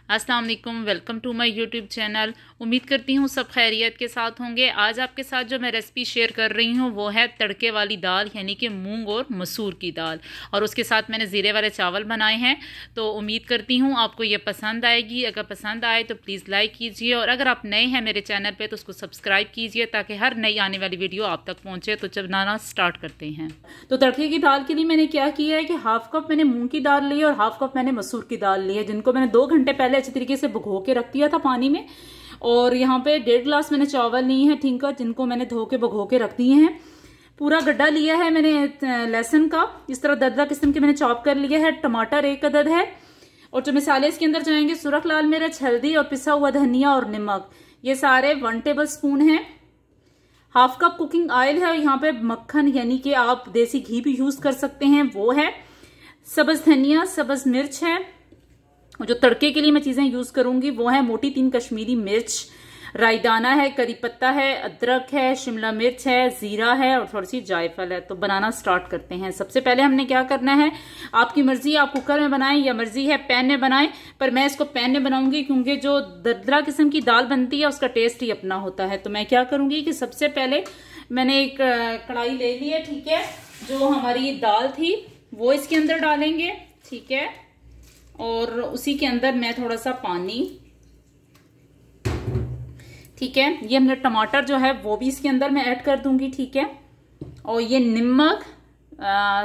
अस्सलाम वालेकुम, welcome to my YouTube channel. उम्मीद करती हूँ सब खैरियत के साथ होंगे। आज आपके साथ जो मैं रेसिपी शेयर कर रही हूँ वो है तड़के वाली दाल, यानी कि मूंग और मसूर की दाल, और उसके साथ मैंने ज़ीरे वाले चावल बनाए हैं। तो उम्मीद करती हूँ आपको ये पसंद आएगी। अगर पसंद आए तो प्लीज़ लाइक कीजिए, और अगर आप नए हैं मेरे चैनल पर तो उसको सब्सक्राइब कीजिए ताकि हर नई आने वाली वीडियो आप तक पहुँचे। तो जब बनाना स्टार्ट करते हैं। तो तड़के की दाल के लिए मैंने क्या किया है कि हाफ कप मैंने मूंग की दाल ली है और हाफ कप मैंने मसूर की दाल ली है, जिनको मैंने 2 घंटे पहले अच्छी तरीके से भिगो के रख दिया था पानी में। और यहाँ पे 1.5 गिलास मैंने चावल लिए हैं ठीक है, जिनको मैंने धो के भिगो के रख दिए हैं। पूरा गड्ढा लिया है मैंने लहसुन का, इस तरह दरदरा किस्म के मैंने चॉप कर लिया है। टमाटर 1 अदद है, और जो मसाले इसके अंदर जाएंगे सुरख लाल मिर्च, हल्दी और पिसा हुआ धनिया और नमक, ये सारे 1 टेबल स्पून है। हाफ कप कुकिंग ऑयल है, यहाँ पे मक्खन यानी कि आप देसी घी भी यूज कर सकते हैं वो है। सब्ज धनिया, सब्ज मिर्च है, और जो तड़के के लिए मैं चीजें यूज करूंगी वो है मोटी 3 कश्मीरी मिर्च, राई दाना है, करी पत्ता है, अदरक है, शिमला मिर्च है, जीरा है और थोड़ी सी जायफल है। तो बनाना स्टार्ट करते हैं। सबसे पहले हमने क्या करना है, आपकी मर्जी, आप कुकर में बनाएं या मर्जी है पैन में बनाएं, पर मैं इसको पैन में बनाऊंगी क्योंकि जो दरदरा किस्म की दाल बनती है उसका टेस्ट ही अपना होता है। तो मैं क्या करूंगी कि सबसे पहले मैंने एक कढ़ाई ले ली है, ठीक है। जो हमारी दाल थी वो इसके अंदर डालेंगे, ठीक है, और उसी के अंदर मैं थोड़ा सा पानी, ठीक है। ये हमने टमाटर जो है वो भी इसके अंदर मैं ऐड कर दूंगी, ठीक है। और ये नमक,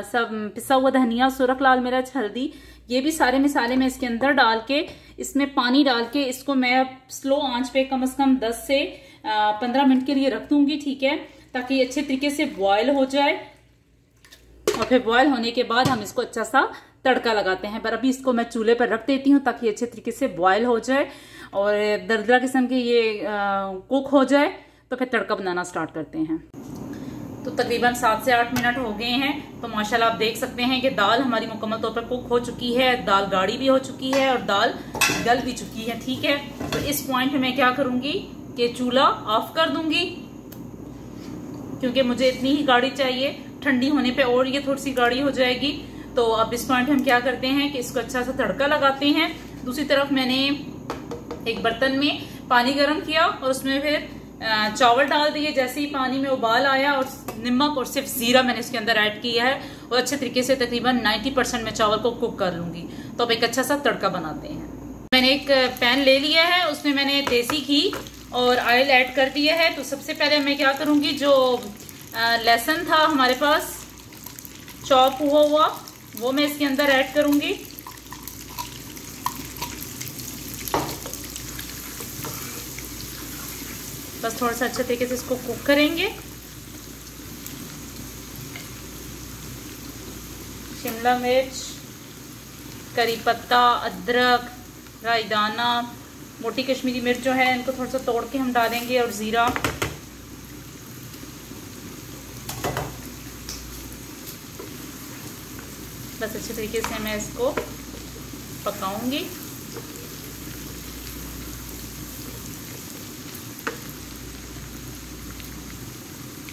सब पिसा हुआ धनिया, सुरख लाल मिर्च, हल्दी, ये भी सारे मसाले मैं इसके अंदर डाल के, इसमें पानी डाल के इसको मैं स्लो आंच पे कम से कम 10 से 15 मिनट के लिए रख दूंगी, ठीक है, ताकि ये अच्छे तरीके से बॉयल हो जाए। और फिर बॉयल होने के बाद हम इसको अच्छा सा तड़का लगाते हैं। पर अभी इसको मैं चूल्हे पर रख देती हूँ ताकि अच्छे तरीके से बॉयल हो जाए और दरदरा किस्म के ये कुक हो जाए। तो फिर तड़का बनाना स्टार्ट करते हैं। तो तकरीबन 7 से 8 मिनट हो गए हैं। तो माशाल्लाह आप देख सकते हैं कि दाल हमारी मुकम्मल तौर पर कुक हो चुकी है, दाल गाढ़ी भी हो चुकी है और दाल गल भी चुकी है, ठीक है। तो इस पॉइंट पे मैं क्या करूंगी कि चूल्हा ऑफ कर दूंगी, क्योंकि मुझे इतनी ही गाढ़ी चाहिए। ठंडी होने पे और ये थोड़ी सी गाढ़ी हो जाएगी। तो अब इस पॉइंट हम क्या करते हैं कि इसको अच्छा सा तड़का लगाते हैं। दूसरी तरफ मैंने एक बर्तन में पानी गर्म किया और उसमें फिर चावल डाल दिए। जैसे ही पानी में उबाल आया और नमक और सिर्फ जीरा मैंने इसके अंदर ऐड किया है, और अच्छे तरीके से तकरीबन 90% में चावल को कुक कर लूंगी। तो अब एक अच्छा सा तड़का बनाते हैं। मैंने एक पैन ले लिया है, उसमें मैंने देसी घी और ऑयल ऐड कर दिया है। तो सबसे पहले मैं क्या करूंगी, जो लहसुन था हमारे पास चॉप हुआ वो मैं इसके अंदर ऐड करूंगी। बस थोड़ा सा अच्छे तरीके से इसको कुक करेंगे। शिमला मिर्च, करी पत्ता, अदरक, राई दाना, मोटी कश्मीरी मिर्च जो है इनको थोड़ा सा तोड़ के हम डालेंगे, और जीरा। बस अच्छे तरीके से मैं इसको पकाऊंगी।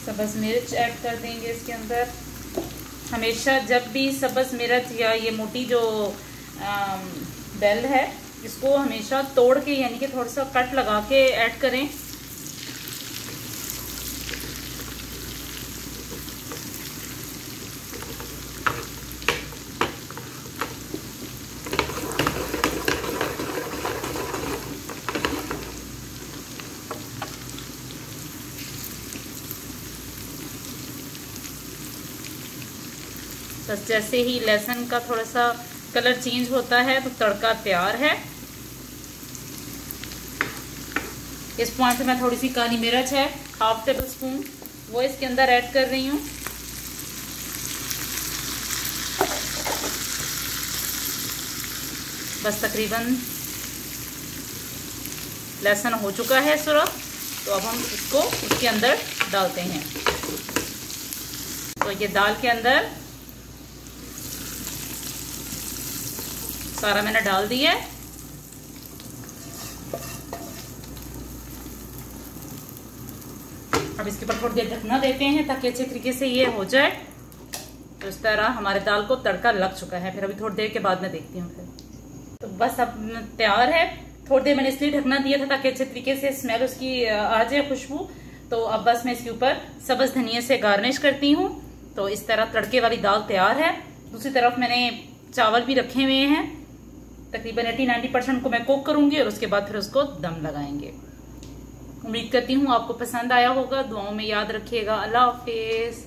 सब्ज मिर्च ऐड कर देंगे इसके अंदर। हमेशा जब भी सब्ज मिर्च या ये मोटी जो बेल है, इसको हमेशा तोड़ के यानी कि थोड़ा सा कट लगा के ऐड करें। बस जैसे ही लहसुन का थोड़ा सा कलर चेंज होता है तो तड़का तैयार है। इस पॉइंट पे मैं थोड़ी सी काली मिर्च है, 1/2 टेबल स्पून, वो इसके अंदर ऐड कर रही हूँ। बस तकरीबन लहसुन हो चुका है सुरख, तो अब हम इसको उसके अंदर डालते हैं। तो ये दाल के अंदर सारा मैंने डाल दिया है। अब इसके ऊपर थोड़ी देर ढकना देते हैं ताकि अच्छे तरीके से ये हो जाए। तो इस तरह हमारे दाल को तड़का लग चुका है। फिर अभी थोड़ी देर के बाद मैं देखती हूँ फिर। तो बस अब तैयार है। थोड़ी देर मैंने इसलिए ढकना दिया था ताकि अच्छे तरीके से स्मेल उसकी आ जाए, खुशबू। तो अब बस मैं इसके ऊपर सब्ज धनिया से गार्निश करती हूँ। तो इस तरह तड़के वाली दाल तैयार है। दूसरी तरफ मैंने चावल भी रखे हुए हैं, तकरीबन 80-90% को मैं कुक करूंगी और उसके बाद फिर उसको दम लगाएंगे। उम्मीद करती हूँ आपको पसंद आया होगा। दुआओं में याद रखिएगा। अल्लाह हाफिज।